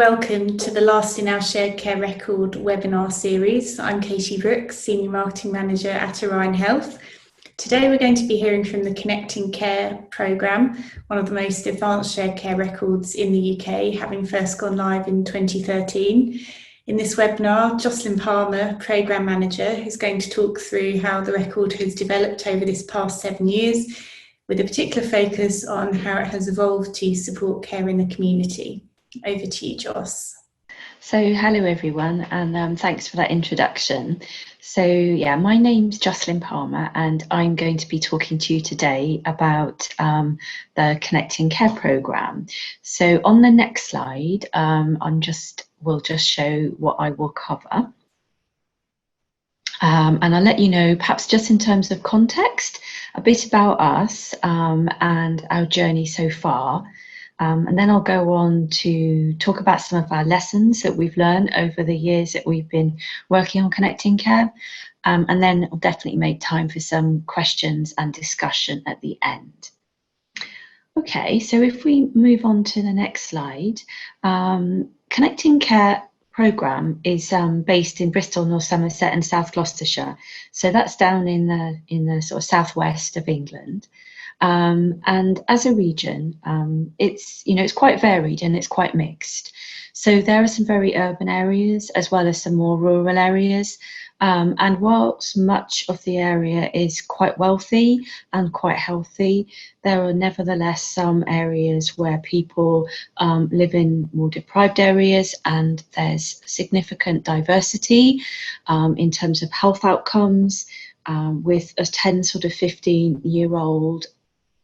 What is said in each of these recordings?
welcome to the last in our Shared Care Record webinar series. I'm Katie Brooks, Senior Marketing Manager at Orion Health. Today we're going to be hearing from the Connecting Care programme, one of the most advanced shared care records in the UK, having first gone live in 2013. In this webinar, Jocelyn Palmer, Programme Manager, is going to talk through how the record has developed over this past 7 years, with a particular focus on how it has evolved to support care in the community. Over to you, Joss. So hello everyone, and thanks for that introduction. So yeah, my name's Jocelyn Palmer and I'm going to be talking to you today about the Connecting Care programme. So on the next slide, we'll just show what I will cover. And I'll let you know, perhaps just in terms of context, a bit about us and our journey so far. And then I'll go on to talk about some of our lessons that we've learned over the years that we've been working on Connecting Care. And then I'll definitely make time for some questions and discussion at the end. Okay, so if we move on to the next slide, Connecting Care programme is based in Bristol, North Somerset and South Gloucestershire. So that's down in the sort of southwest of England. And as a region, it's quite varied and it's quite mixed. So there are some very urban areas as well as some more rural areas. And whilst much of the area is quite wealthy and quite healthy, there are nevertheless some areas where people live in more deprived areas, and there's significant diversity in terms of health outcomes, with a 10 sort of 15-year-old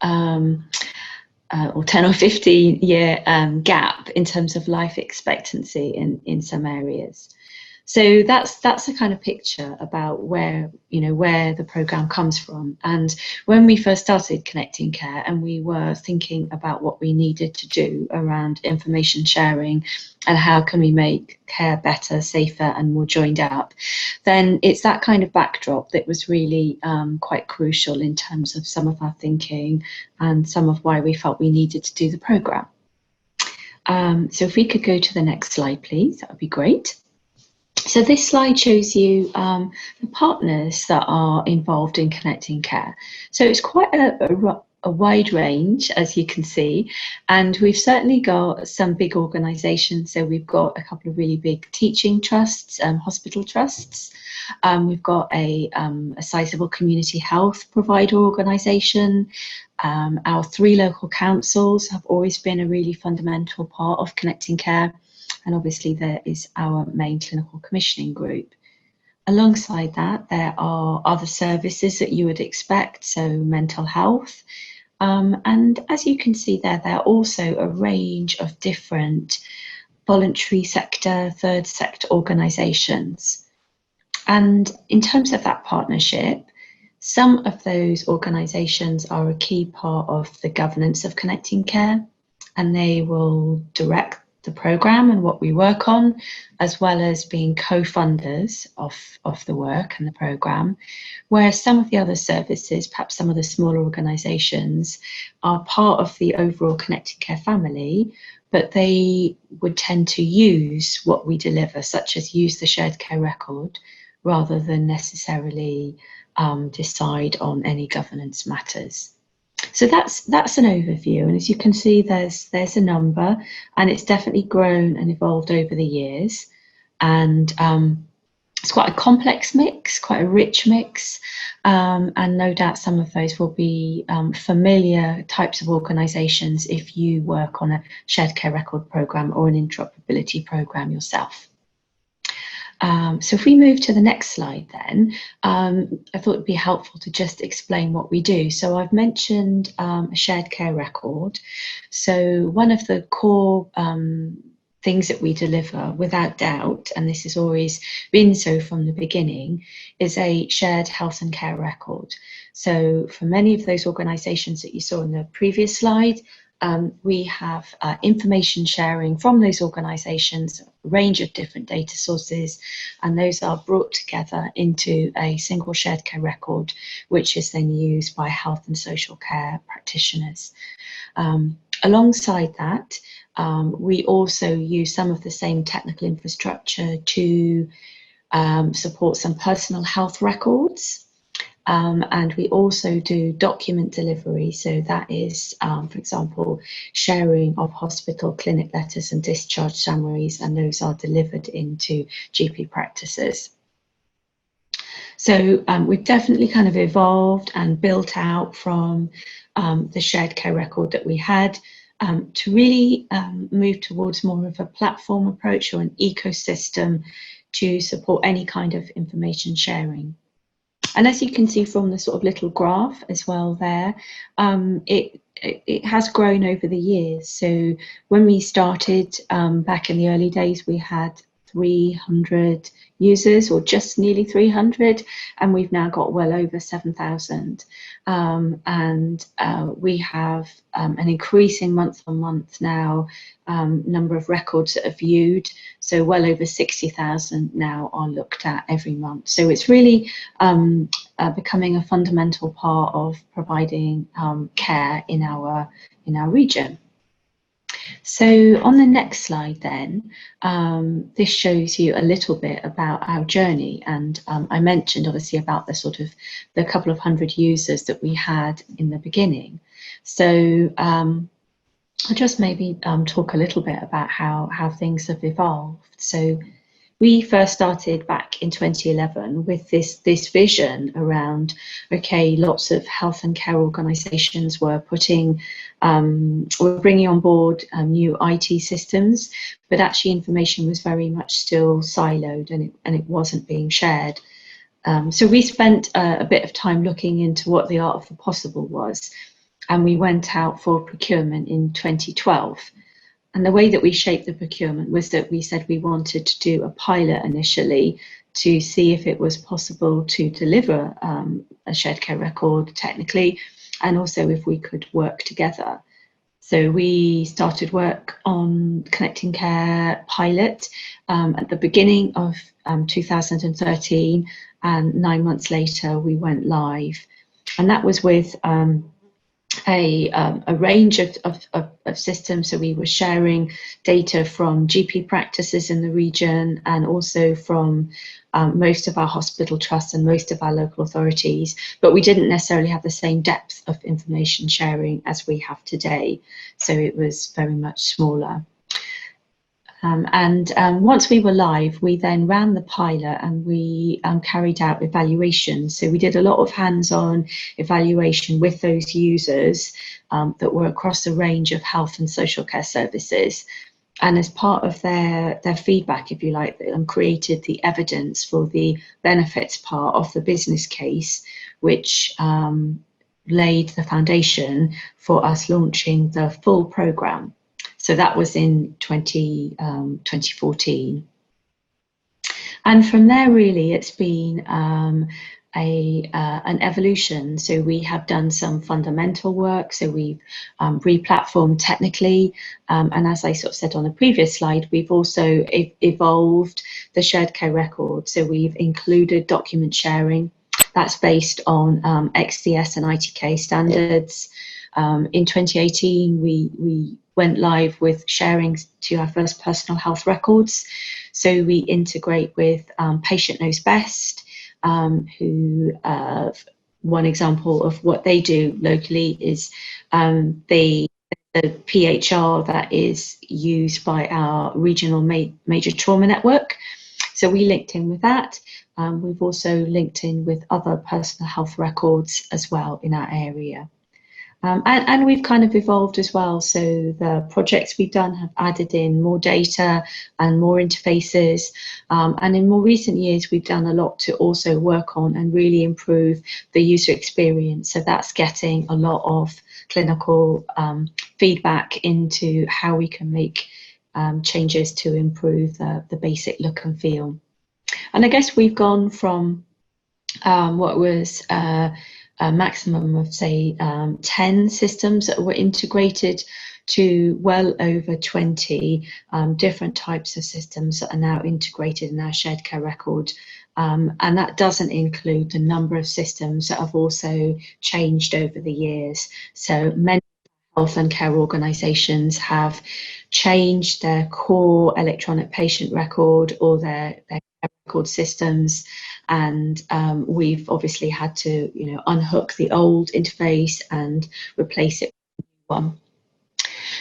or 10 or 15 year gap in terms of life expectancy in some areas. So that's a kind of picture about where the programme comes from. And when we first started Connecting Care and we were thinking about what we needed to do around information sharing and how can we make care better, safer and more joined up, then it's that kind of backdrop that was really quite crucial in terms of some of our thinking and some of why we felt we needed to do the programme. So if we could go to the next slide, please, that would be great. So this slide shows you the partners that are involved in Connecting Care. So it's quite a wide range, as you can see, and we've certainly got some big organisations. So we've got a couple of really big teaching trusts, hospital trusts. We've got a sizable community health provider organisation. Our 3 local councils have always been a really fundamental part of Connecting Care. And obviously there is our main clinical commissioning group. Alongside that, there are other services that you would expect, so mental health. And as you can see there are also a range of different voluntary sector, third sector organisations. And in terms of that partnership, some of those organisations are a key part of the governance of Connecting Care, and they will direct the programme and what we work on, as well as being co-funders of the work and the programme, whereas some of the other services, perhaps some of the smaller organisations, are part of the overall Connected Care family, but they would tend to use what we deliver, such as use the shared care record, rather than necessarily decide on any governance matters. So that's an overview, and as you can see, there's a number, and it's definitely grown and evolved over the years, and it's quite a complex mix, quite a rich mix, and no doubt some of those will be familiar types of organisations if you work on a shared care record programme or an interoperability programme yourself. So if we move to the next slide then, I thought it'd be helpful to just explain what we do. So I've mentioned a shared care record. So one of the core things that we deliver, without doubt, and this has always been so from the beginning, is a shared health and care record. So for many of those organisations that you saw in the previous slide, we have information sharing from those organisations, a range of different data sources, and those are brought together into a single shared care record, which is then used by health and social care practitioners. Alongside that, we also use some of the same technical infrastructure to support some personal health records. And we also do document delivery. So that is, for example, sharing of hospital clinic letters and discharge summaries, and those are delivered into GP practices. So we've definitely kind of evolved and built out from the shared care record that we had to really move towards more of a platform approach or an ecosystem to support any kind of information sharing. And as you can see from the sort of little graph as well there, it has grown over the years. So when we started back in the early days, we had 300 users, or just nearly 300, and we've now got well over 7,000. And we have an increasing month on month now number of records that are viewed. So well over 60,000 now are looked at every month. So it's really becoming a fundamental part of providing care in our region. So on the next slide then, this shows you a little bit about our journey, and I mentioned obviously about the couple of hundred users that we had in the beginning. So I'll just maybe talk a little bit about how things have evolved. So we first started back in 2011 with this vision around, okay, lots of health and care organisations were bringing on board new IT systems, but actually information was very much still siloed, and it wasn't being shared. So we spent a bit of time looking into what the art of the possible was, and we went out for procurement in 2012. And the way that we shaped the procurement was that we said we wanted to do a pilot initially to see if it was possible to deliver a shared care record technically, and also if we could work together. So we started work on Connecting Care pilot at the beginning of 2013, and 9 months later we went live. And that was with a range of systems. So we were sharing data from GP practices in the region, and also from most of our hospital trusts and most of our local authorities, but we didn't necessarily have the same depth of information sharing as we have today. So it was very much smaller. Once we were live, we then ran the pilot, and we carried out evaluations. So we did a lot of hands-on evaluation with those users that were across a range of health and social care services. And as part of their feedback, if you like, created the evidence for the benefits part of the business case, which laid the foundation for us launching the full programme. So that was in 2014. And from there, really, it's been an evolution. So we have done some fundamental work. So we've re-platformed technically. And as I sort of said on the previous slide, we've also evolved the shared care record. So we've included document sharing. That's based on XDS and ITK standards. In 2018, we went live with sharing to our first personal health records. So we integrate with Patient Knows Best, who one example of what they do locally is the PHR that is used by our regional major trauma network. So we linked in with that. We've also linked in with other personal health records as well in our area. And we've kind of evolved as well. So the projects we've done have added in more data and more interfaces. And in more recent years, we've done a lot to also work on and really improve the user experience. So that's getting a lot of clinical feedback into how we can make changes to improve the basic look and feel. And I guess we've gone from what was a maximum of, say, 10 systems that were integrated to well over 20 different types of systems that are now integrated in our shared care record. And that doesn't include the number of systems that have also changed over the years. So many health and care organisations have changed their core electronic patient record or their record systems, and we've obviously had to, you know, unhook the old interface and replace it with a new one.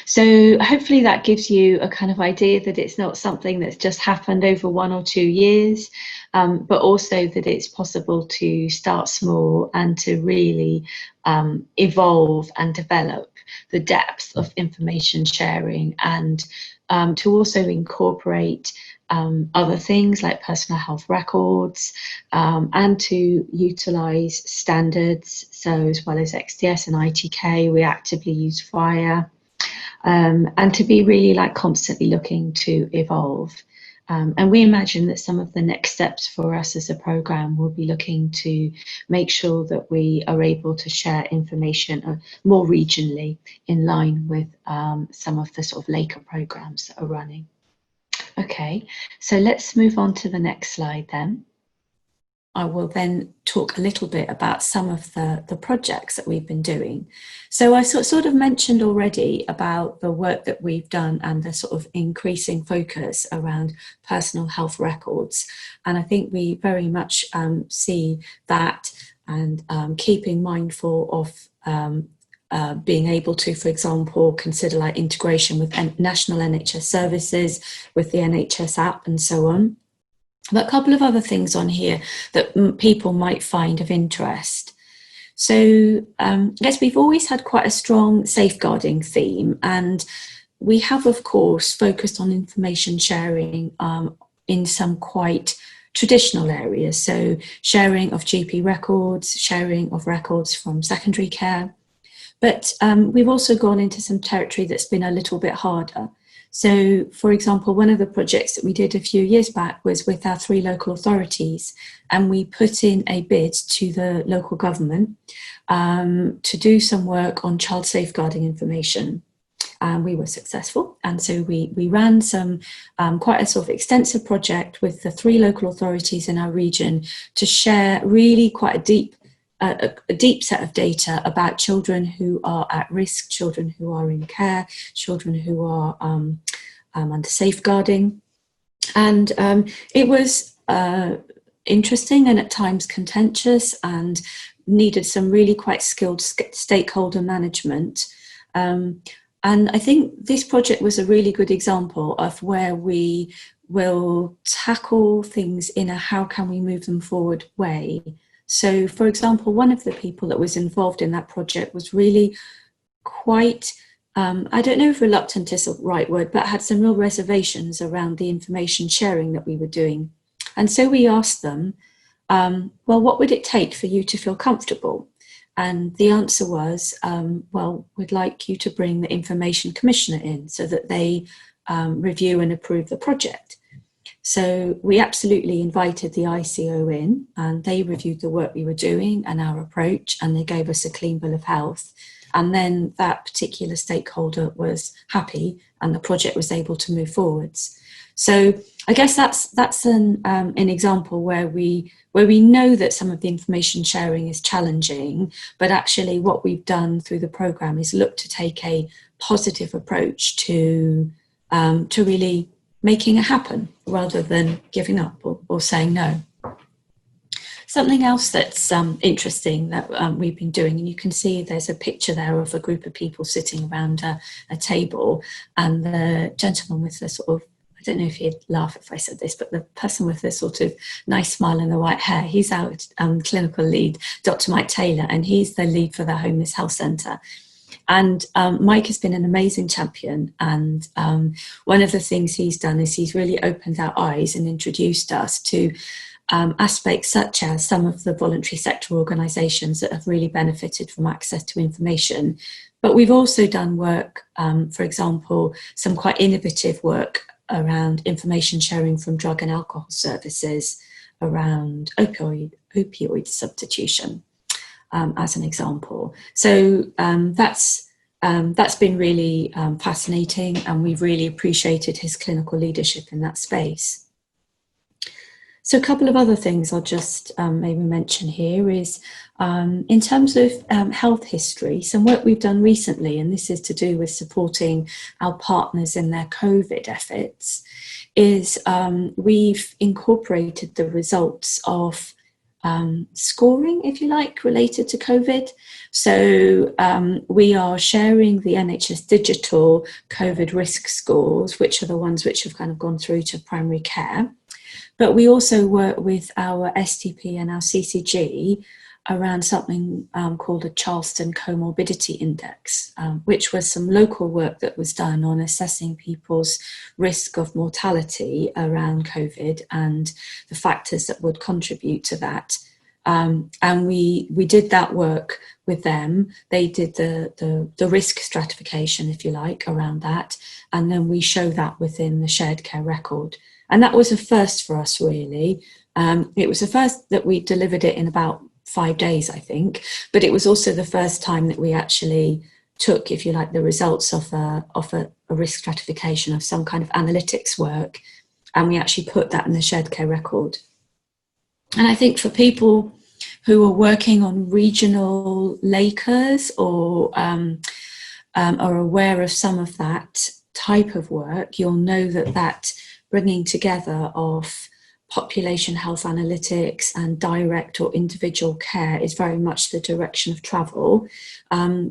So hopefully that gives you a kind of idea that it's not something that's just happened over 1 or 2 years, but also that it's possible to start small and to really evolve and develop the depth of information sharing, and to also incorporate other things like personal health records, and to utilise standards. So as well as XDS and ITK, we actively use FHIR. And to be really like constantly looking to evolve. And we imagine that some of the next steps for us as a programme will be looking to make sure that we are able to share information more regionally in line with some of the sort of laker programmes that are running. Okay, so let's move on to the next slide then. I will then talk a little bit about some of the projects that we've been doing. So I sort of mentioned already about the work that we've done and the sort of increasing focus around personal health records. And I think we very much see that, and keeping mindful of being able to, for example, consider like integration with national NHS services, with the NHS app and so on. But a couple of other things on here that people might find of interest. So yes, we've always had quite a strong safeguarding theme, and we have, of course, focused on information sharing in some quite traditional areas. So sharing of GP records, sharing of records from secondary care. But we've also gone into some territory that's been a little bit harder. So, for example, one of the projects that we did a few years back was with our 3 local authorities, and we put in a bid to the local government to do some work on child safeguarding information. And we were successful, and so we ran some quite a sort of extensive project with the 3 local authorities in our region to share really quite a deep set of data about children who are at risk, children who are in care, children who are under safeguarding. And it was interesting and at times contentious and needed some really quite skilled stakeholder management. And I think this project was a really good example of where we will tackle things in a how can we move them forward way. So, for example, one of the people that was involved in that project was really quite, I don't know if reluctant is the right word, but had some real reservations around the information sharing that we were doing. And so we asked them, well, what would it take for you to feel comfortable? And the answer was, well, we'd like you to bring the Information Commissioner in so that they review and approve the project. So we absolutely invited the ICO in, and they reviewed the work we were doing and our approach, and they gave us a clean bill of health. And then that particular stakeholder was happy and the project was able to move forwards. So I guess that's an example where we know that some of the information sharing is challenging, but actually what we've done through the programme is look to take a positive approach to really making it happen rather than giving up or saying no. Something else that's interesting that we've been doing, and you can see there's a picture there of a group of people sitting around a table, and the gentleman with the sort of, I don't know if he'd laugh if I said this, but the person with the sort of nice smile and the white hair, he's our clinical lead, Dr. Mike Taylor, and he's the lead for the Homeless Health Centre. And Mike has been an amazing champion, and one of the things he's done is he's really opened our eyes and introduced us to aspects such as some of the voluntary sector organisations that have really benefited from access to information. But we've also done work, for example, some quite innovative work around information sharing from drug and alcohol services around opioid substitution. As an example. So that's been really fascinating, and we've really appreciated his clinical leadership in that space. So a couple of other things I'll just maybe mention here is In terms of health history, some work we've done recently, and this is to do with supporting our partners in their COVID efforts, is we've incorporated the results of scoring, if you like, related to COVID. So we are sharing the NHS digital COVID risk scores, which are the ones which have kind of gone through to primary care. But we also work with our STP and our CCG around something called a Charleston Comorbidity Index, which was some local work that was done on assessing people's risk of mortality around COVID and the factors that would contribute to that. And we did that work with them. They did the risk stratification, if you like, around that. And then we show that within the shared care record. And that was a first for us, really. It was the first that we delivered it in about 5 days, I think, but it was also the first time that we actually took, if you like, the results of a risk stratification of some kind of analytics work, and we actually put that in the shared care record. And I think for people who are working on regional LACAs or are aware of some of that type of work, you'll know that bringing together of population health analytics and direct or individual care is very much the direction of travel.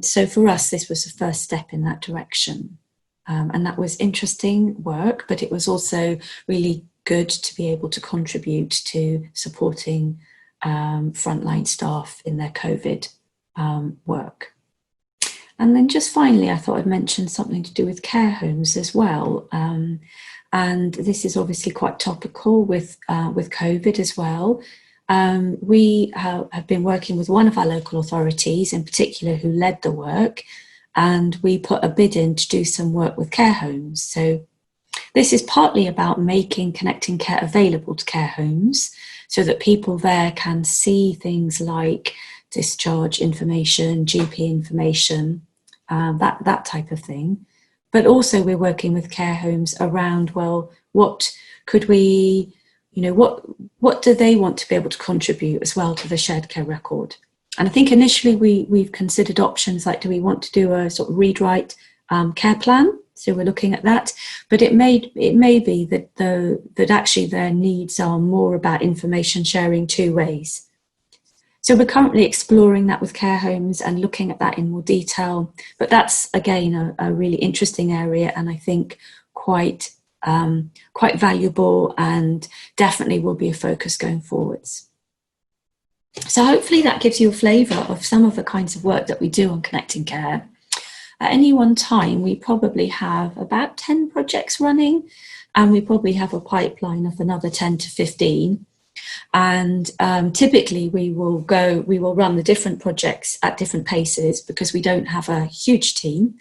So for us, this was the first step in that direction. And that was interesting work, but it was also really good to be able to contribute to supporting frontline staff in their COVID work. And then just finally, I thought I'd mention something to do with care homes as well. And this is obviously quite topical with COVID as well. We have been working with one of our local authorities in particular who led the work, and we put a bid in to do some work with care homes. So this is partly about making connecting care available to care homes so that people there can see things like discharge information, GP information, that type of thing. But also we're working with care homes around, well, what could we, what do they want to be able to contribute as well to the shared care record? And I think initially we've considered options like, do we want to do a sort of read-write care plan? So we're looking at that, but it may be that actually their needs are more about information sharing two ways. So we're currently exploring that with care homes and looking at that in more detail. But that's, again, a really interesting area, and I think quite valuable, and definitely will be a focus going forwards. So hopefully that gives you a flavour of some of the kinds of work that we do on connecting care. At any one time, we probably have about 10 projects running, and we probably have a pipeline of another 10 to 15. And typically we will run the different projects at different paces because we don't have a huge team.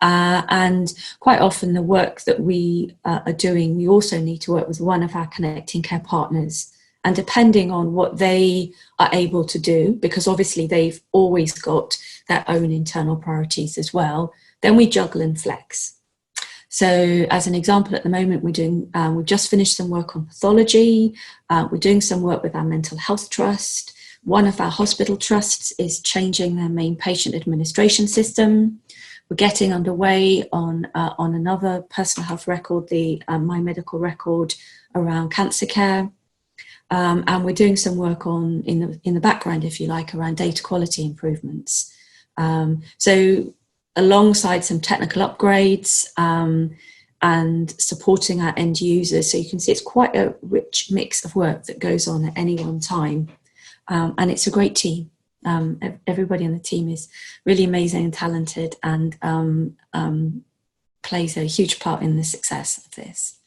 And quite often the work that we are doing, we also need to work with one of our connecting care partners. And depending on what they are able to do, because obviously they've always got their own internal priorities as well, then we juggle and flex. So as an example, at the moment, we've just finished some work on pathology. We're doing some work with our mental health trust. One of our hospital trusts is changing their main patient administration system. We're getting underway on another personal health record, the My Medical Record around cancer care. And we're doing some work in the background, if you like, around data quality improvements. So alongside some technical upgrades and supporting our end users. So you can see it's quite a rich mix of work that goes on at any one time. And it's a great team. Everybody on the team is really amazing and talented, and plays a huge part in the success of this.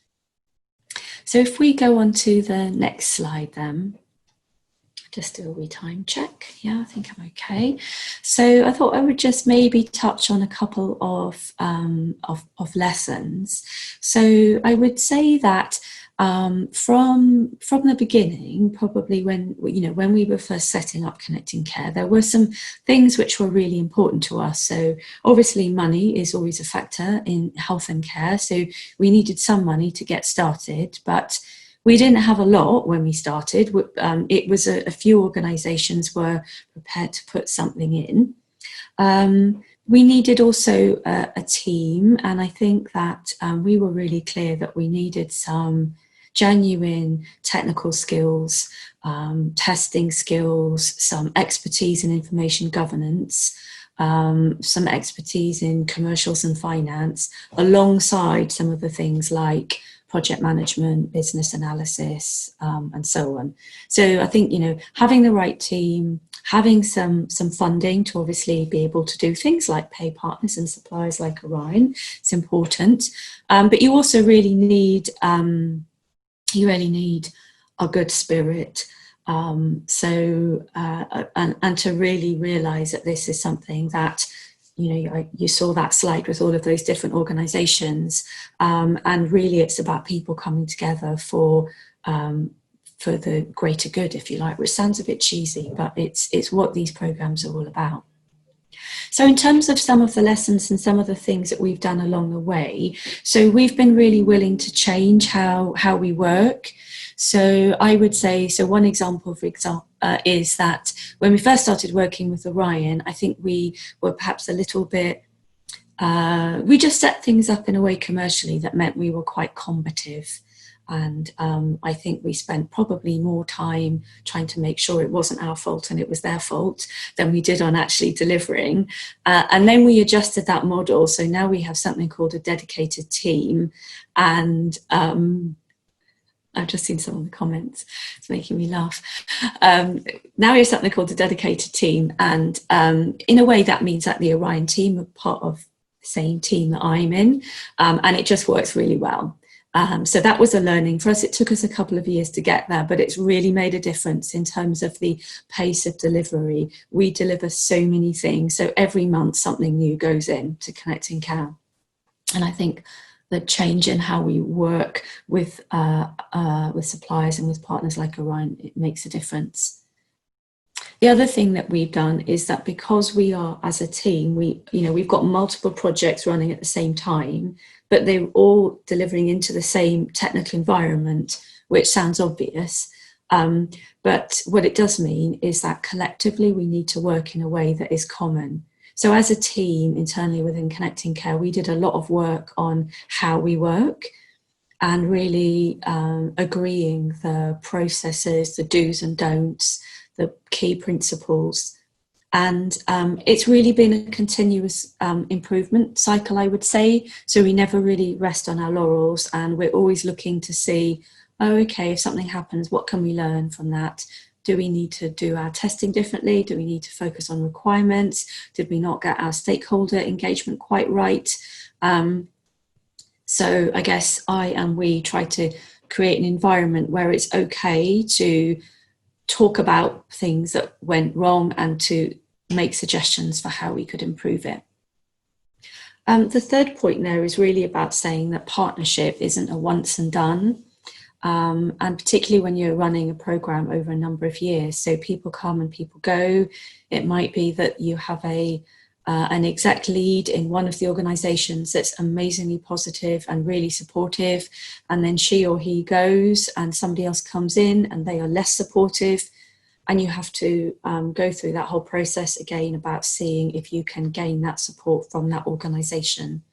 So if we go on to the next slide then. Just do a wee time check. Yeah, I think I'm okay. So I thought I would just maybe touch on a couple of lessons. So I would say that from the beginning, probably when we were first setting up Connecting Care, there were some things which were really important to us. So obviously money is always a factor in health and care. So we needed some money to get started, but We didn't have a lot when we started. It was a few organisations were prepared to put something in. We needed also a team, and I think that we were really clear that we needed some genuine technical skills, testing skills, some expertise in information governance, some expertise in commercials and finance, alongside some of the things like project management, business analysis, and so on. So I think, having the right team, having some funding to obviously be able to do things like pay partners and suppliers like Orion, it's important. But you also really need a good spirit. And to really realise that this is something that, you saw that slide with all of those different organisations, and really it's about people coming together for the greater good, if you like, which sounds a bit cheesy, but it's what these programmes are all about. So in terms of some of the lessons and some of the things that we've done along the way, so we've been really willing to change how we work. So I would say, one example, is that when we first started working with Orion, I think we were perhaps a little bit, we just set things up in a way commercially that meant we were quite combative. And I think we spent probably more time trying to make sure it wasn't our fault and it was their fault than we did on actually delivering. And then we adjusted that model. So now we have something called a dedicated team. And I've just seen some of the comments. It's making me laugh. Now we have something called a dedicated team. And in a way, that means that the Orion team are part of the same team that I'm in. And it just works really well. So that was a learning for us. It took us a couple of years to get there, but it's really made a difference in terms of the pace of delivery. We deliver so many things. So every month something new goes in to Connecting Care. And I think the change in how we work with suppliers and with partners like Orion, it makes a difference. The other thing that we've done is that because we are as a team, we've got multiple projects running at the same time, but they're all delivering into the same technical environment, which sounds obvious. But what it does mean is that collectively we need to work in a way that is common. So as a team internally within Connecting Care, we did a lot of work on how we work and really agreeing the processes, the do's and don'ts, the key principles. And it's really been a continuous improvement cycle, I would say. So we never really rest on our laurels, and we're always looking to see, okay, if something happens, what can we learn from that? Do we need to do our testing differently? Do we need to focus on requirements? Did we not get our stakeholder engagement quite right? So I guess we try to create an environment where it's okay to talk about things that went wrong and to make suggestions for how we could improve it. The third point there is really about saying that partnership isn't a once and done, and particularly when you're running a program over a number of years. So people come and people go. It might be that you have an exec lead in one of the organisations that's amazingly positive and really supportive, and then she or he goes and somebody else comes in and they are less supportive. And you have to go through that whole process again about seeing if you can gain that support from that organisation.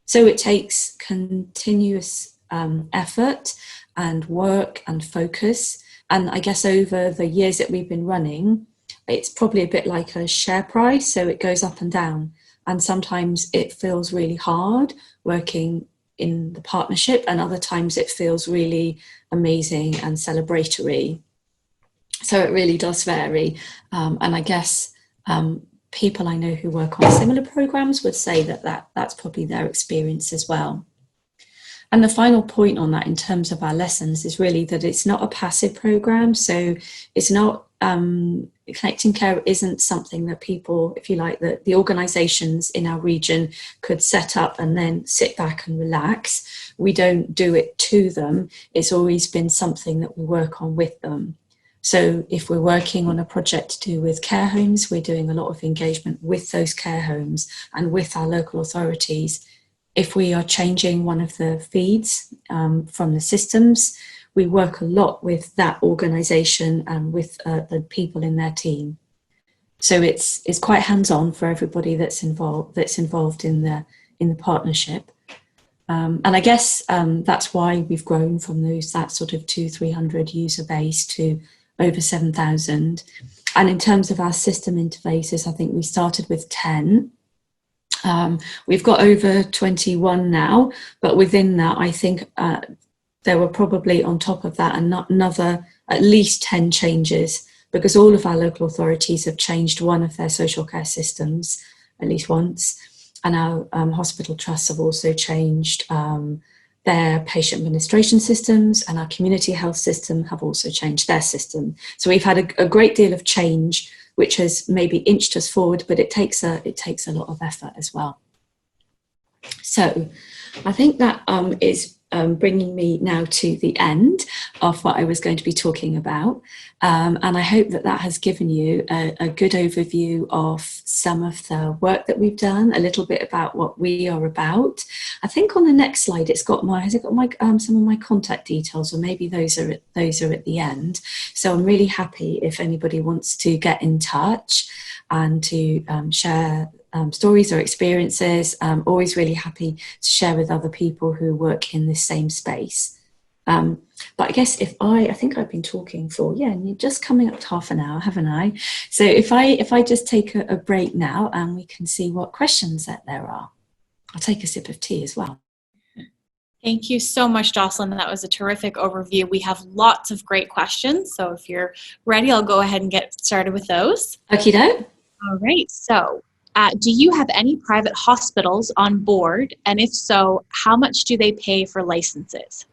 So it takes continuous effort and work and focus. And I guess over the years that we've been running, it's probably a bit like a share price. So it goes up and down. And sometimes it feels really hard working in the partnership, and other times it feels really amazing and celebratory. So it really does vary. And I guess people I know who work on similar programs would say that's probably their experience as well. And the final point on that in terms of our lessons is really that it's not a passive program. So it's not, Connecting Care isn't something that people, if you like, the organisations in our region could set up and then sit back and relax. We don't do it to them. It's always been something that we work on with them. So if we're working on a project to do with care homes, we're doing a lot of engagement with those care homes and with our local authorities. If we are changing one of the feeds from the systems, we work a lot with that organisation and with the people in their team. So it's quite hands-on for everybody that's involved in the partnership. And I guess that's why we've grown from that sort of 200-300 user base to over 7,000. And in terms of our system interfaces, I think we started with 10. We've got over 21 now, but within that, I think there were probably on top of that another at least 10 changes, because all of our local authorities have changed one of their social care systems at least once. And our hospital trusts have also changed their patient administration systems, and our community health system have also changed their system. So we've had a great deal of change, which has maybe inched us forward, but it takes a lot of effort as well. So I think that is bringing me now to the end of what I was going to be talking about. And I hope that has given you a good overview of some of the work that we've done, a little bit about what we are about. I think on the next slide, has it got my some of my contact details, or maybe those are at the end. So I'm really happy if anybody wants to get in touch and to share stories or experiences. I'm always really happy to share with other people who work in this same space. But I guess I think I've been talking for, just coming up to half an hour, haven't I? So if I just take a break now, and we can see what questions that there are. I'll take a sip of tea as well. Thank you so much, Jocelyn. That was a terrific overview. We have lots of great questions. So if you're ready, I'll go ahead and get started with those. Okie doke. All right. So do you have any private hospitals on board? And if so, how much do they pay for licenses?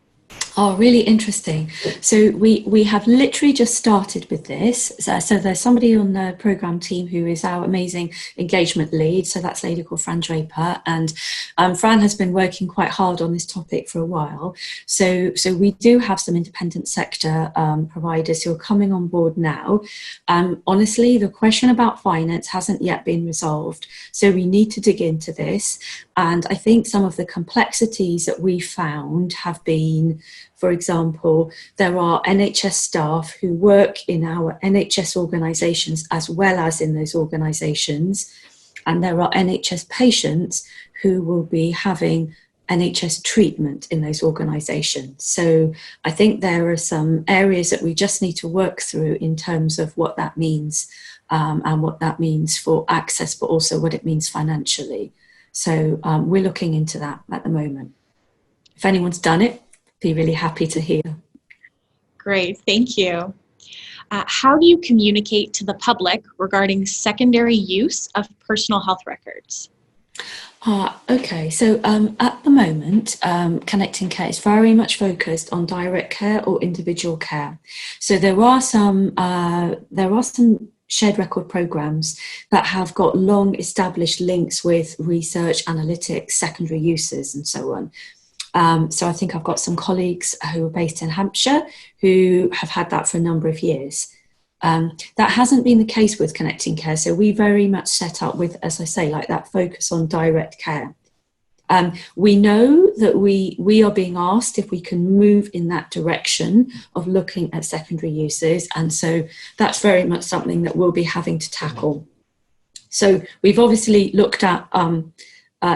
Oh, really interesting. So we have literally just started with this. So there's somebody on the programme team who is our amazing engagement lead. So that's a lady called Fran Draper. And Fran has been working quite hard on this topic for a while. So we do have some independent sector providers who are coming on board now. Honestly, the question about finance hasn't yet been resolved. So we need to dig into this. And I think some of the complexities that we found have been, for example, there are NHS staff who work in our NHS organisations as well as in those organisations, and there are NHS patients who will be having NHS treatment in those organisations. So I think there are some areas that we just need to work through in terms of what that means, and what that means for access, but also what it means financially. So we're looking into that at the moment. If anyone's done it, be really happy to hear. Great, thank you. How do you communicate to the public regarding secondary use of personal health records? Okay, so at the moment, Connecting Care is very much focused on direct care or individual care. So there are some shared record programs that have got long established links with research, analytics, secondary uses, and so on. So I think I've got some colleagues who are based in Hampshire who have had that for a number of years. That hasn't been the case with Connecting Care. So we very much set up with, as I say, like that focus on direct care. We know that we are being asked if we can move in that direction of looking at secondary uses. And so that's very much something that we'll be having to tackle. So we've obviously looked at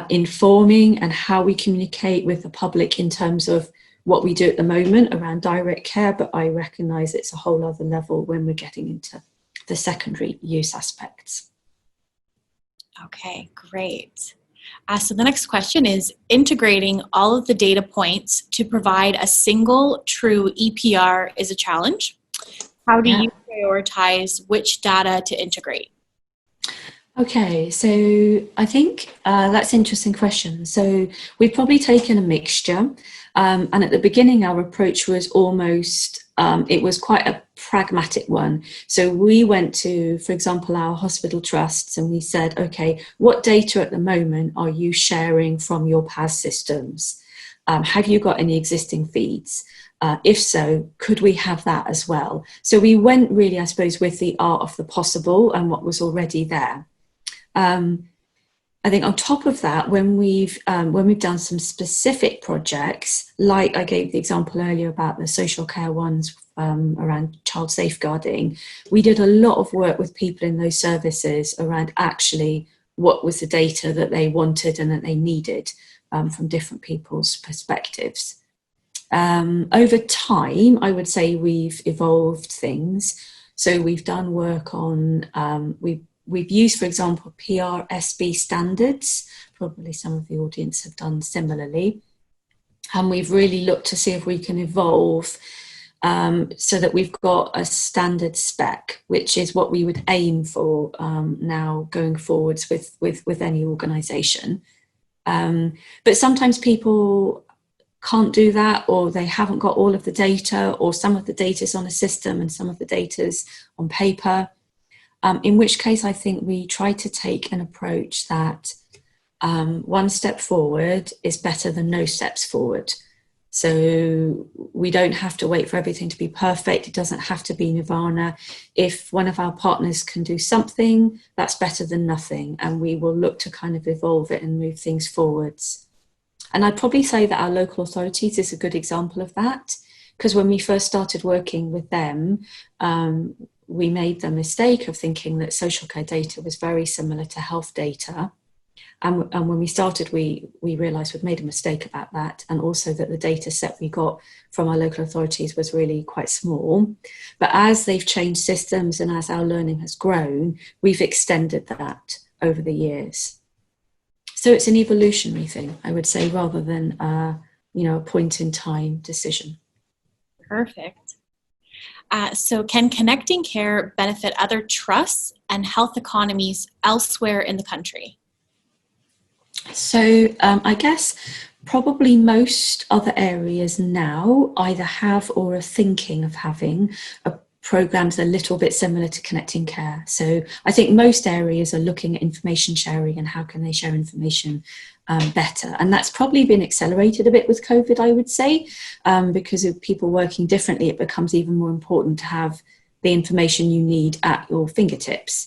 informing and how we communicate with the public in terms of what we do at the moment around direct care, but I recognise it's a whole other level when we're getting into the secondary use aspects. Okay, great. So the next question is, integrating all of the data points to provide a single true EPR is a challenge. How do you prioritize which data to integrate? Okay, so I think that's an interesting question. So we've probably taken a mixture, and at the beginning our approach was almost, it was quite a pragmatic one. So we went to, for example, our hospital trusts and we said, okay, what data at the moment are you sharing from your PAS systems? Have you got any existing feeds? If so, could we have that as well? So we went really, I suppose, with the art of the possible and what was already there. I think on top of that, when we've done some specific projects, like I gave the example earlier about the social care ones around child safeguarding, we did a lot of work with people in those services around actually what was the data that they wanted and that they needed from different people's perspectives. Over time, I would say we've evolved things. So we've done work on, we've used, for example, PRSB standards. Probably some of the audience have done similarly. And we've really looked to see if we can evolve so that we've got a standard spec, which is what we would aim for now going forwards with any organisation. But sometimes people can't do that, or they haven't got all of the data, or some of the data is on a system and some of the data is on paper. In which case, I think we try to take an approach that one step forward is better than no steps forward. So we don't have to wait for everything to be perfect. It doesn't have to be nirvana. If one of our partners can do something, that's better than nothing. And we will look to kind of evolve it and move things forwards. And I'd probably say that our local authorities is a good example of that, because when we first started working with them, we made the mistake of thinking that social care data was very similar to health data. And when we started, we realised we'd made a mistake about that, and also that the data set we got from our local authorities was really quite small. But as they've changed systems and as our learning has grown, we've extended that over the years. So it's an evolutionary thing, I would say, rather than a point in time decision. Perfect. So can connecting care benefit other trusts and health economies elsewhere in the country? So I guess probably most other areas now either have or are thinking of having programs a little bit similar to Connecting Care. So I think most areas are looking at information sharing and how can they share information better. And that's probably been accelerated a bit with COVID, I would say, because of people working differently. It becomes even more important to have the information you need at your fingertips.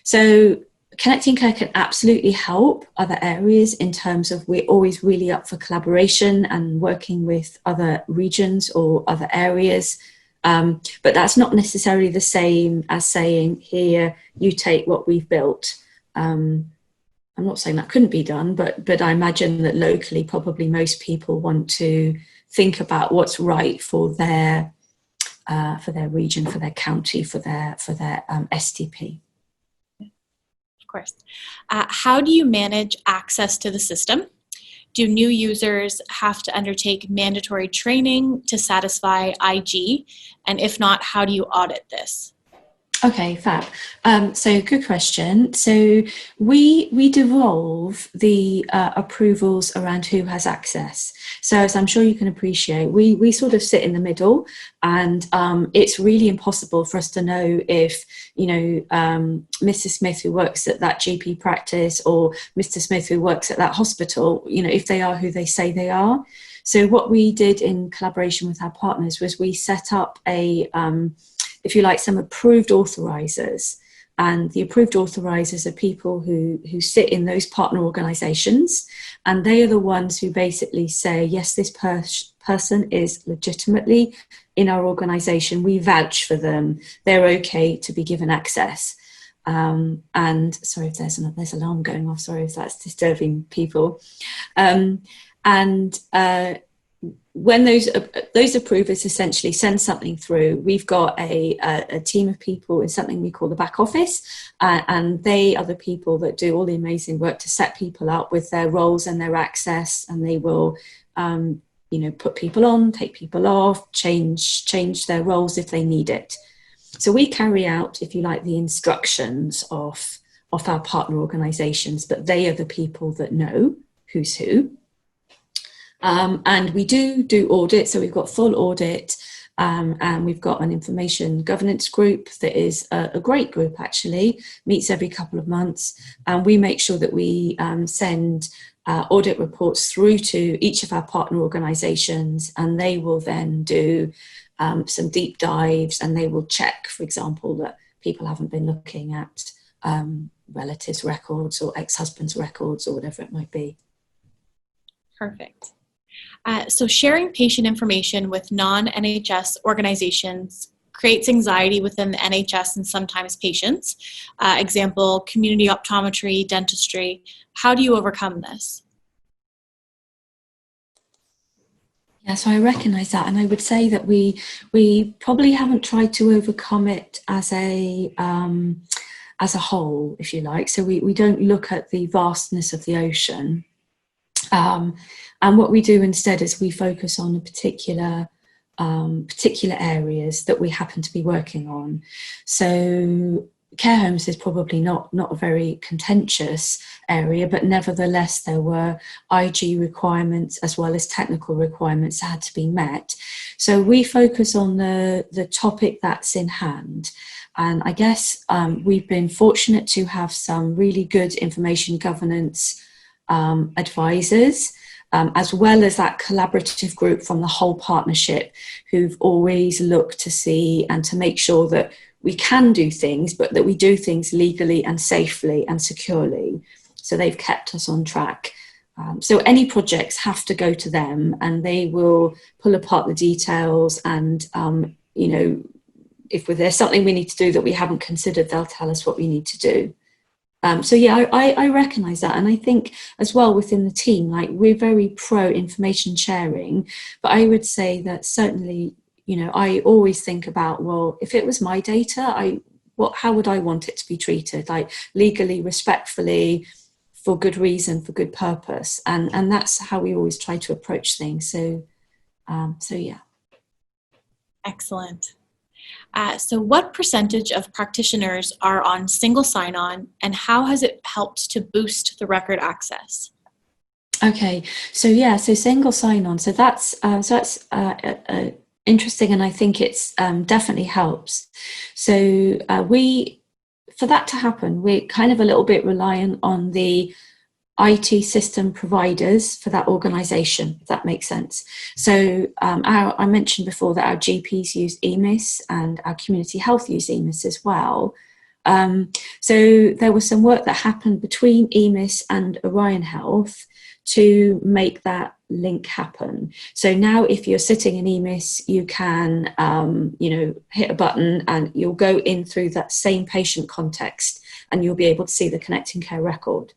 So Connecting Care can absolutely help other areas in terms of we're always really up for collaboration and working with other regions or other areas. But that's not necessarily the same as saying, here, you take what we've built. I'm not saying that couldn't be done, but I imagine that locally, probably most people want to think about what's right for their region, for their county, for their STP. Of course. How do you manage access to the system? Do new users have to undertake mandatory training to satisfy IG? And if not, how do you audit this? Okay, fab. So good question. So we devolve the approvals around who has access. So as I'm sure you can appreciate, we sort of sit in the middle, and it's really impossible for us to know if, Mrs. Smith who works at that GP practice or Mr. Smith who works at that hospital, if they are who they say they are. So what we did in collaboration with our partners was we set up if you like, some approved authorisers. And the approved authorisers are people who sit in those partner organisations, and they are the ones who basically say, yes, this person is legitimately in our organisation, we vouch for them, they're okay to be given access. And sorry if there's an alarm going off, sorry if that's disturbing people. When those approvers essentially send something through, we've got a team of people in something we call the back office, and they are the people that do all the amazing work to set people up with their roles and their access, and they will put people on, take people off, change their roles if they need it. So we carry out, if you like, the instructions of our partner organisations, but they are the people that know who's who. And we do audit, so we've got full audit, and we've got an information governance group that is a great group, actually, meets every couple of months, and we make sure that we send audit reports through to each of our partner organisations, and they will then do some deep dives, and they will check, for example, that people haven't been looking at relatives' records or ex-husband's records or whatever it might be. Perfect. So sharing patient information with non-NHS organizations creates anxiety within the NHS and sometimes patients. Example, community optometry, dentistry. How do you overcome this? Yeah, so I recognise that, and I would say that we probably haven't tried to overcome it as a whole, if you like. So we don't look at the vastness of the ocean, and what we do instead is we focus on a particular areas that we happen to be working on. So care homes is probably not a very contentious area, but nevertheless there were IG requirements as well as technical requirements that had to be met. So we focus on the topic that's in hand. And I guess we've been fortunate to have some really good information governance advisors, as well as that collaborative group from the whole partnership, who've always looked to see and to make sure that we can do things, but that we do things legally and safely and securely. So they've kept us on track. So any projects have to go to them, and they will pull apart the details, and if there's something we need to do that we haven't considered, they'll tell us what we need to do. So yeah, I recognise that, and I think as well within the team, like, we're very pro information sharing, but I would say that certainly, I always think about, well, if it was my data, how would I want it to be treated? Like, legally, respectfully, for good reason, for good purpose, and that's how we always try to approach things. So yeah. Excellent. So what percentage of practitioners are on single sign-on, and how has it helped to boost the record access? Okay, so single sign-on. So that's interesting, and I think it's definitely helps. So for that to happen, we're kind of a little bit reliant on the IT system providers for that organisation, if that makes sense. So I mentioned before that our GPs use EMIS and our community health use EMIS as well. So there was some work that happened between EMIS and Orion Health to make that link happen. So now if you're sitting in EMIS, you can hit a button and you'll go in through that same patient context, and you'll be able to see the connecting care record.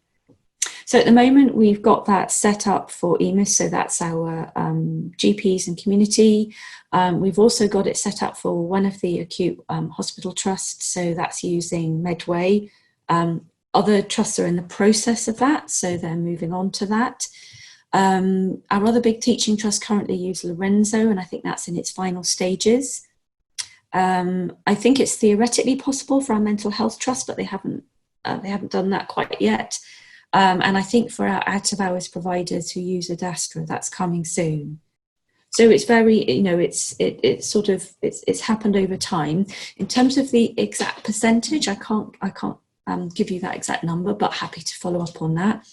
So at the moment, we've got that set up for EMIS, so that's our GPs and community. We've also got it set up for one of the acute hospital trusts, so that's using Medway. Other trusts are in the process of that, so they're moving on to that. Our other big teaching trusts currently use Lorenzo, and I think that's in its final stages. I think it's theoretically possible for our mental health trust, but they haven't done that quite yet. And I think for our out-of-hours providers who use Adastra, that's coming soon. So it's very, it's happened over time. In terms of the exact percentage, I can't give you that exact number, but happy to follow up on that.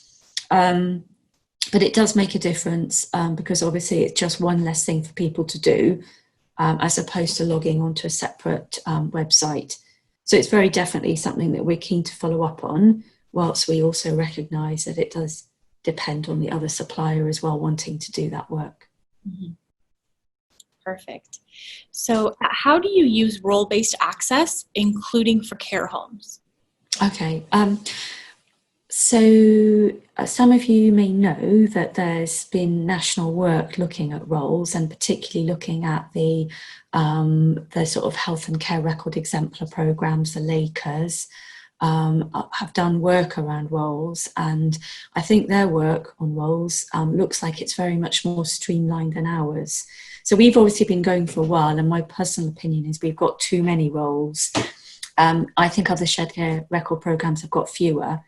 But it does make a difference because obviously it's just one less thing for people to do, as opposed to logging onto a separate website. So it's very definitely something that we're keen to follow up on, whilst we also recognise that it does depend on the other supplier as well wanting to do that work. Mm-hmm. Perfect. So how do you use role-based access, including for care homes? Okay. So some of you may know that there's been national work looking at roles, and particularly looking at the sort of health and care record exemplar programs, the LACRs. Have done work around roles, and I think their work on roles looks like it's very much more streamlined than ours. So we've obviously been going for a while, and my personal opinion is we've got too many roles. I think other shared care record programs have got fewer.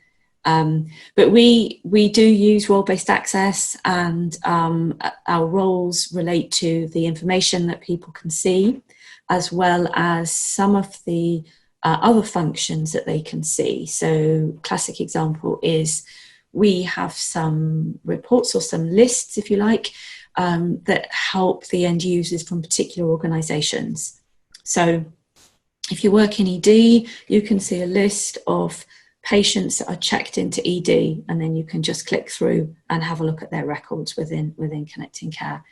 But we do use role-based access, and our roles relate to the information that people can see, as well as some of the other functions that they can see. So classic example is we have some reports or some lists, if you like, that help the end users from particular organisations. So if you work in ED, you can see a list of patients that are checked into ED, and then you can just click through and have a look at their records within Connecting Care.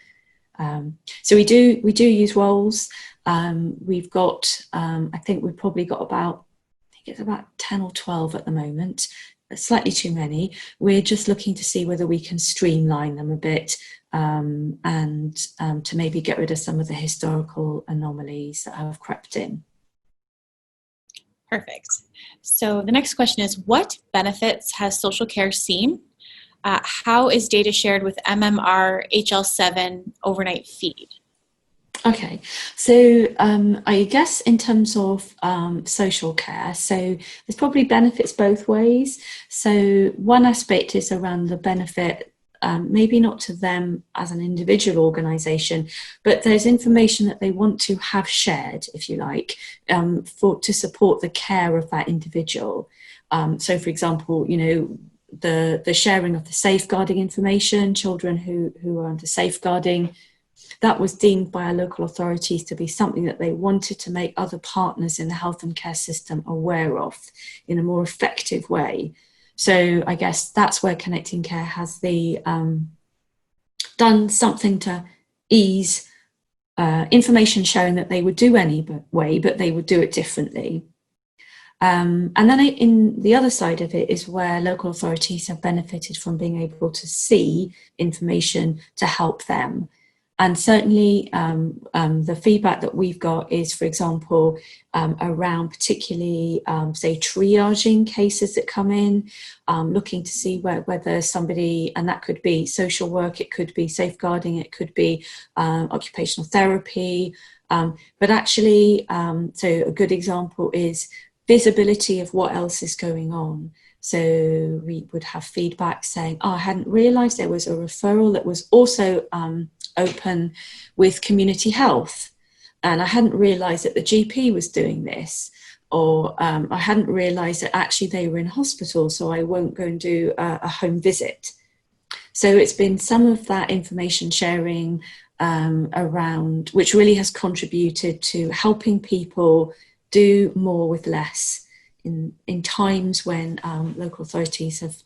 So we do use roles. We've got, I think we've probably got about, I think it's about 10 or 12 at the moment, slightly too many. We're just looking to see whether we can streamline them a bit, and to maybe get rid of some of the historical anomalies that have crept in. Perfect. So the next question is, what benefits has social care seen? How is data shared with MMR HL7 overnight feed? Okay, so I guess in terms of social care, so there's probably benefits both ways. So one aspect is around the benefit, maybe not to them as an individual organisation, but there's information that they want to have shared, if you like, to support the care of that individual. So for example, you know, the sharing of the safeguarding information, children who are under safeguarding, that was deemed by our local authorities to be something that they wanted to make other partners in the health and care system aware of in a more effective way. So I guess that's where Connecting Care has done something to ease information sharing that they would do anyway, but they would do it differently. And then in the other side of it is where local authorities have benefited from being able to see information to help them. And certainly the feedback that we've got is, for example, around particularly, say, triaging cases that come in, looking to see whether somebody, and that could be social work, it could be safeguarding, it could be occupational therapy. But actually, so a good example is visibility of what else is going on. So we would have feedback saying, oh, I hadn't realised there was a referral that was also open with community health, and I hadn't realised that the GP was doing this, or I hadn't realised that actually they were in hospital, so I won't go and do a home visit. So it's been some of that information sharing around, which really has contributed to helping people do more with less in times when local authorities have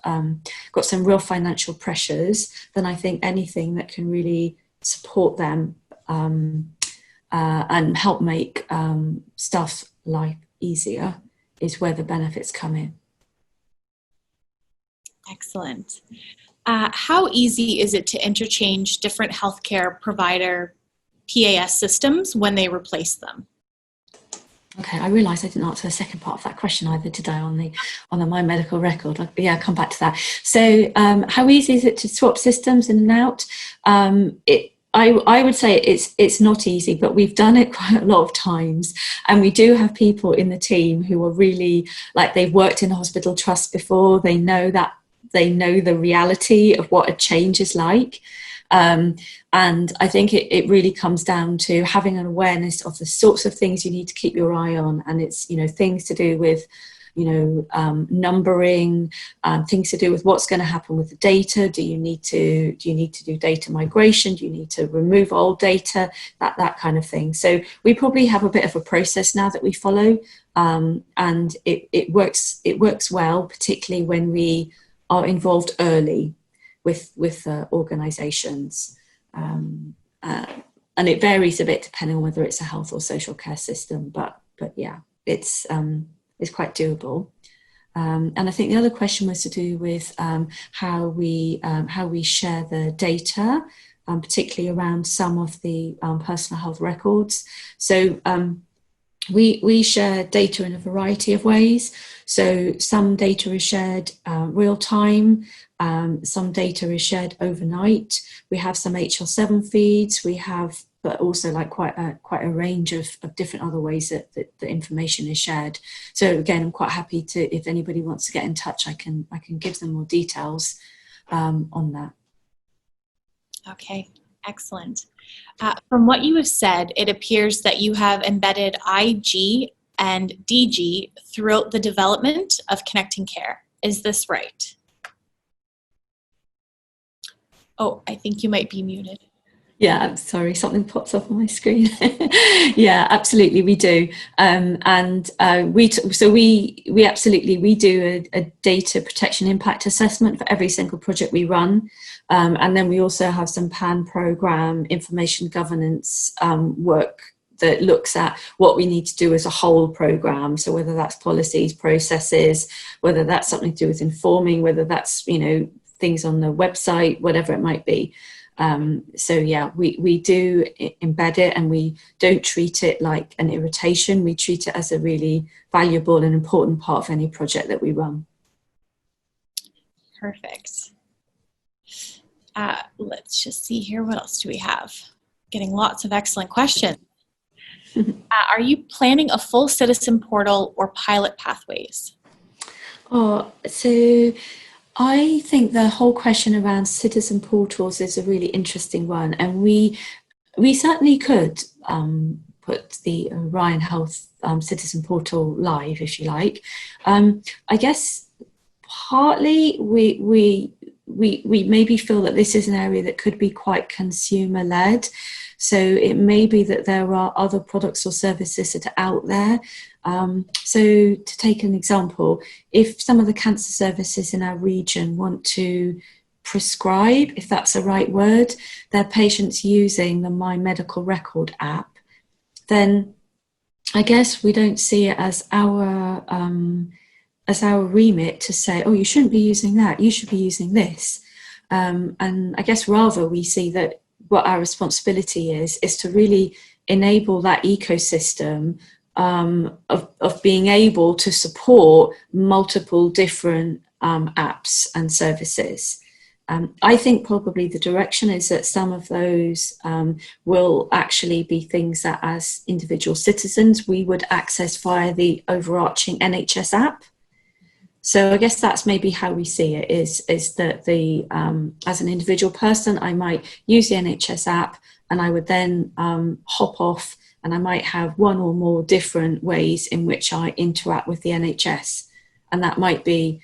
got some real financial pressures. Then I think anything that can really support them and help make staff's life easier is where the benefits come in. Excellent. How easy is it to interchange different healthcare provider PAS systems when they replace them? Okay, I realised I didn't answer the second part of that question either, did I, on the My Medical Record? Yeah, I'll come back to that. So how easy is it to swap systems in and out? I would say it's not easy, but we've done it quite a lot of times. And we do have people in the team who are really, like, they've worked in a hospital trust before, they know the reality of what a change is like. And I think it really comes down to having an awareness of the sorts of things you need to keep your eye on. And it's, you know, things to do with, you know, numbering, things to do with what's going to happen with the data. Do you need to do data migration? Do you need to remove old data? That kind of thing. So we probably have a bit of a process now that we follow, and it works well, particularly when we are involved early with organisations. And it varies a bit depending on whether it's a health or social care system, but yeah, it's quite doable. And I think the other question was to do with how we share the data, particularly around some of the personal health records. So we share data in a variety of ways. So some data is shared real time. Some data is shared overnight. We have some HL7 feeds. We have, but also like quite a range of different other ways that the information is shared. So again, I'm quite happy to, if anybody wants to get in touch, I can give them more details on that. Okay, excellent. From what you have said, it appears that you have embedded IG and DG throughout the development of Connecting Care. Is this right? Oh, I think you might be muted. Yeah, I'm sorry, something pops up on my screen. Yeah, absolutely, we do. We absolutely, we do a data protection impact assessment for every single project we run. And then we also have some PAN program information governance work that looks at what we need to do as a whole program. So whether that's policies, processes, whether that's something to do with informing, whether that's, things on the website, whatever it might be. So yeah, we do embed it, and we don't treat it like an irritation. We treat it as a really valuable and important part of any project that we run. Perfect. Let's just see here. What else do we have? Getting lots of excellent questions. Are you planning a full citizen portal or pilot pathways? Oh, so I think the whole question around citizen portals is a really interesting one, and we certainly could put the Orion Health citizen portal live, if you like. I guess partly we maybe feel that this is an area that could be quite consumer led. So it may be that there are other products or services that are out there. So to take an example, if some of the cancer services in our region want to prescribe, if that's the right word, their patients using the My Medical Record app, then I guess we don't see it as our remit to say, oh, you shouldn't be using that, you should be using this. And I guess rather we see that what our responsibility is to really enable that ecosystem of being able to support multiple different apps and services. I think probably the direction is that some of those will actually be things that as individual citizens we would access via the overarching NHS app. So I guess that's maybe how we see it, is that as an individual person, I might use the NHS app and I would then hop off, and I might have one or more different ways in which I interact with the NHS. And that might be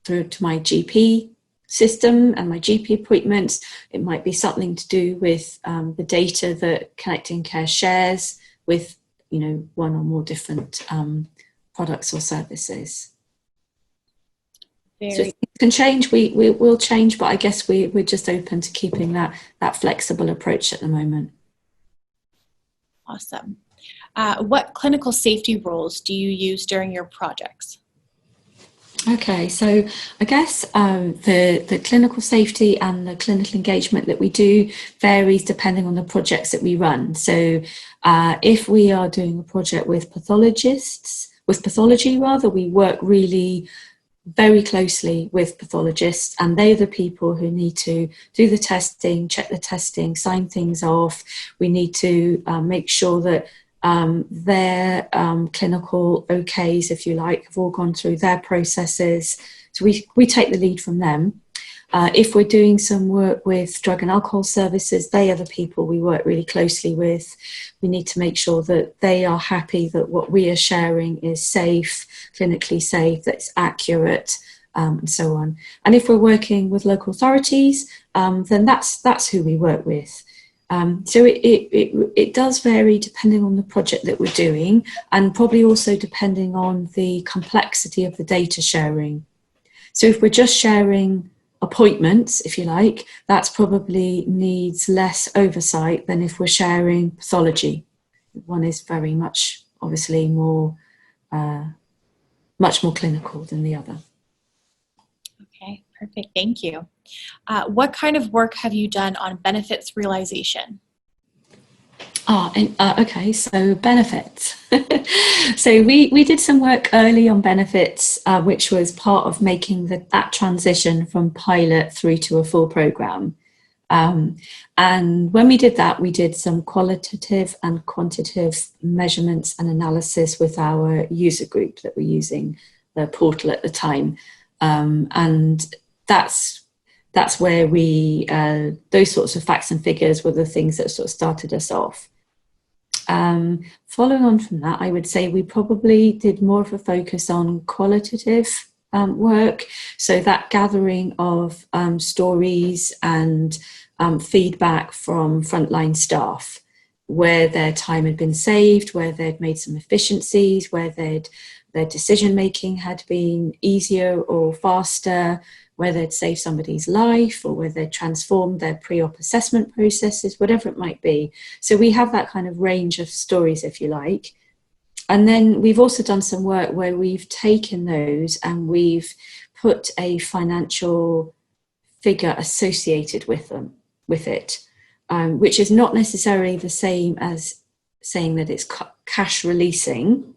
through to my GP system and my GP appointments. It might be something to do with the data that Connecting Care shares with, one or more different products or services. So things can change, we will change, but I guess we're just open to keeping that flexible approach at the moment. Awesome. What clinical safety roles do you use during your projects? Okay, so I guess the clinical safety and the clinical engagement that we do varies depending on the projects that we run. So if we are doing a project with pathology, we work really very closely with pathologists, and they're the people who need to do the testing, check the testing, sign things off. We need to make sure that their clinical okays, if you like, have all gone through their processes. So we take the lead from them. If we're doing some work with drug and alcohol services, they are the people we work really closely with. We need to make sure that they are happy that what we are sharing is safe, clinically safe, that it's accurate, and so on. And if we're working with local authorities, then that's who we work with. So it does vary depending on the project that we're doing, and probably also depending on the complexity of the data sharing. So if we're just sharing appointments, if you like, that's probably needs less oversight than if we're sharing pathology. One is very much, obviously, much more clinical than the other. Okay, perfect. Thank you. What kind of work have you done on benefits realization? Okay, so benefits. So we did some work early on benefits, which was part of making that transition from pilot through to a full program. And when we did that, we did some qualitative and quantitative measurements and analysis with our user group that were using the portal at the time. And that's where we, those sorts of facts and figures were the things that sort of started us off. Following on from that, I would say we probably did more of a focus on qualitative work. So that gathering of stories and feedback from frontline staff, where their time had been saved, where they'd made some efficiencies, where their decision making had been easier or faster, where they'd saved somebody's life, or where they'd transformed their pre-op assessment processes, whatever it might be. So we have that kind of range of stories, if you like. And then we've also done some work where we've taken those and we've put a financial figure associated with it, which is not necessarily the same as saying that it's cash releasing,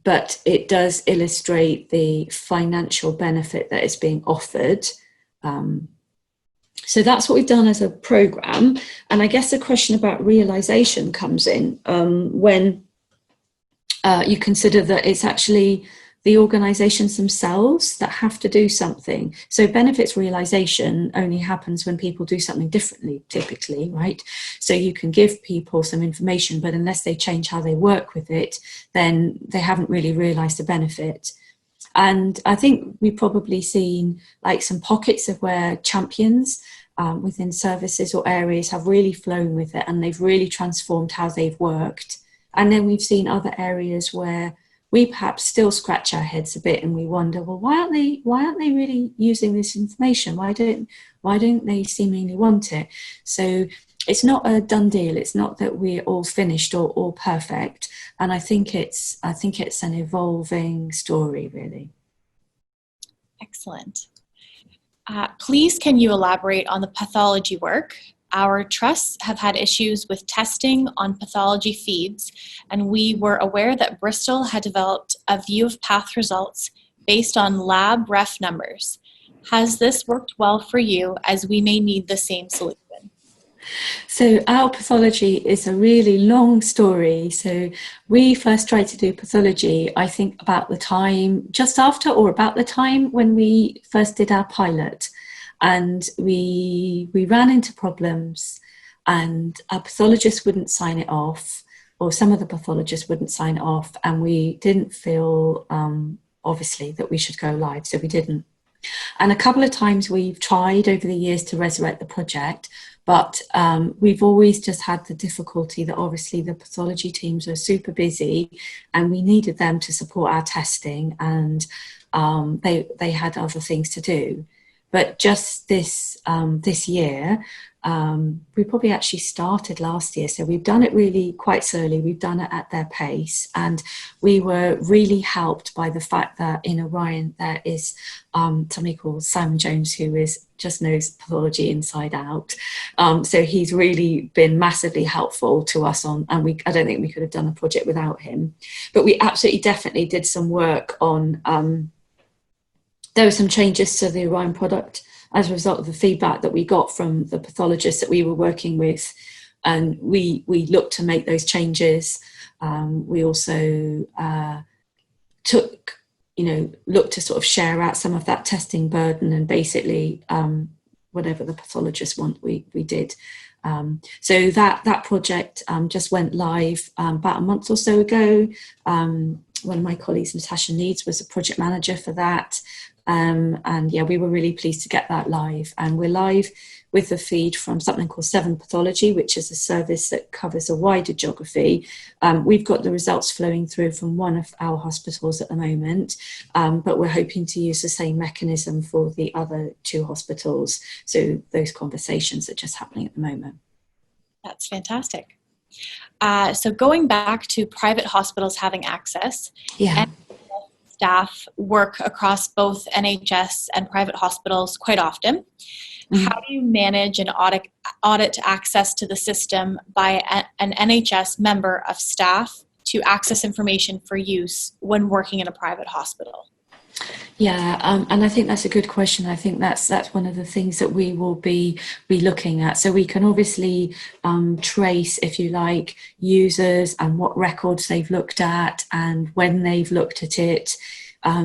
but it does illustrate the financial benefit that is being offered. So that's what we've done as a programme. And I guess the question about realisation comes in when you consider that it's actually the organisations themselves that have to do something. So benefits realisation only happens when people do something differently, typically, right? So you can give people some information, but unless they change how they work with it, then they haven't really realised the benefit. And I think we've probably seen like some pockets of where champions within services or areas have really flown with it and they've really transformed how they've worked. And then we've seen other areas where we perhaps still scratch our heads a bit and we wonder, well, why aren't they really using this information? Why don't they seemingly want it? So it's not a done deal. It's not that we're all finished or all perfect. And I think it's an evolving story, really. Excellent. Please, can you elaborate on the pathology work? Our trusts have had issues with testing on pathology feeds, and we were aware that Bristol had developed a view of path results based on lab ref numbers. Has this worked well for you, as we may need the same solution? So our pathology is a really long story. So we first tried to do pathology, I think about the time, just after or about the time when we first did our pilot. And we ran into problems and our pathologists wouldn't sign it off, or some of the pathologists wouldn't sign it off, and we didn't feel, obviously, that we should go live, so we didn't. And a couple of times we've tried over the years to resurrect the project, but we've always just had the difficulty that obviously the pathology teams were super busy and we needed them to support our testing, and they had other things to do. But just this year, we probably actually started last year. So we've done it really quite slowly. We've done it at their pace. And we were really helped by the fact that in Orion, there is somebody called Simon Jones, who just knows pathology inside out. So he's really been massively helpful to us I don't think we could have done the project without him. But we absolutely definitely did some work on, there were some changes to the Orion product as a result of the feedback that we got from the pathologists that we were working with, and we looked to make those changes. We also looked to sort of share out some of that testing burden, and basically whatever the pathologists want, we did. So that project just went live about a month or so ago. One of my colleagues, Natasha Needs, was a project manager for that. And yeah, we were really pleased to get that live. And we're live with a feed from something called 7 Pathology, which is a service that covers a wider geography. We've got the results flowing through from one of our hospitals at the moment, but we're hoping to use the same mechanism for the other 2 hospitals. So those conversations are just happening at the moment. That's fantastic. So going back to private hospitals having access, yeah. Staff work across both NHS and private hospitals quite often. Mm-hmm. How do you manage and audit access to the system by an NHS member of staff to access information for use when working in a private hospital? Yeah, and I think that's a good question. I think that's one of the things that we will be looking at. So we can obviously trace, if you like, users and what records they've looked at and when they've looked at it.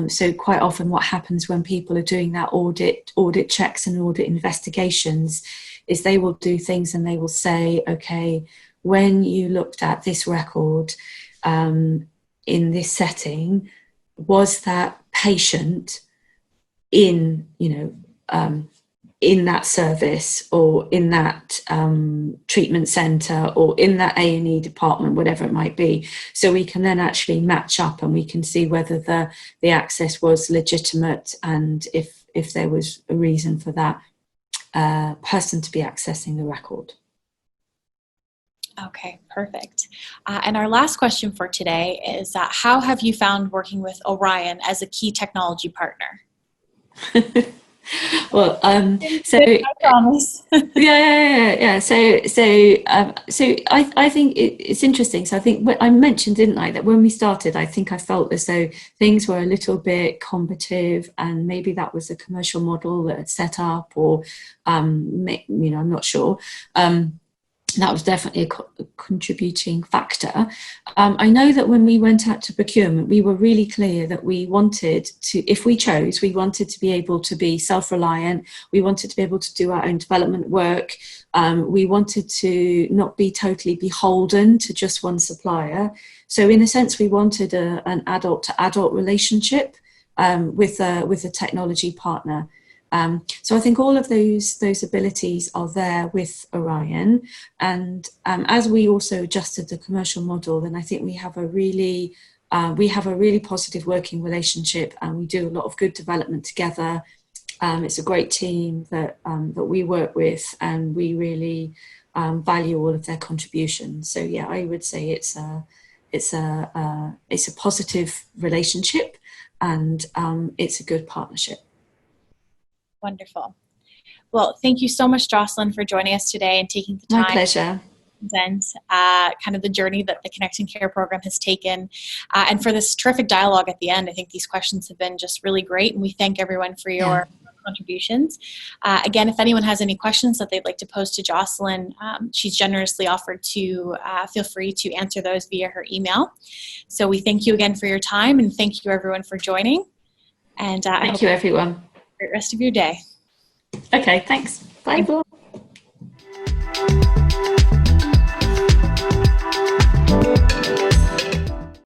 So quite often what happens when people are doing that audit checks and audit investigations is they will do things and they will say, okay, when you looked at this record in this setting, was that patient in, in that service or in that treatment centre or in that A&E department, whatever it might be. So we can then actually match up and we can see whether the access was legitimate and if there was a reason for that person to be accessing the record. Okay, perfect. And our last question for today is, how have you found working with Orion as a key technology partner? Well, so I promise. yeah. So I think it's interesting. So I think what I mentioned, didn't I, that when we started, I think I felt as though things were a little bit combative, and maybe that was a commercial model that had set up, or I'm not sure. That was definitely a contributing factor. I know that when we went out to procurement, we were really clear that we wanted to, if we chose, we wanted to be able to be self-reliant. We wanted to be able to do our own development work. We wanted to not be totally beholden to just one supplier. So in a sense, we wanted an adult-to-adult relationship with a technology partner. So I think all of those abilities are there with Orion, and as we also adjusted the commercial model, then I think we have a really positive working relationship, and we do a lot of good development together. It's a great team that we work with, and we really value all of their contributions. So yeah, I would say it's a positive relationship, and it's a good partnership. Wonderful. Well, thank you so much, Jocelyn, for joining us today and taking the time. My pleasure. To present kind of the journey that the Connecting Care program has taken, and for this terrific dialogue at the end. I think these questions have been just really great, and we thank everyone for your contributions. Again, if anyone has any questions that they'd like to pose to Jocelyn, she's generously offered to feel free to answer those via her email. So we thank you again for your time, and thank you everyone for joining. And thank you, everyone. Great rest of your day. Okay, thanks. Bye.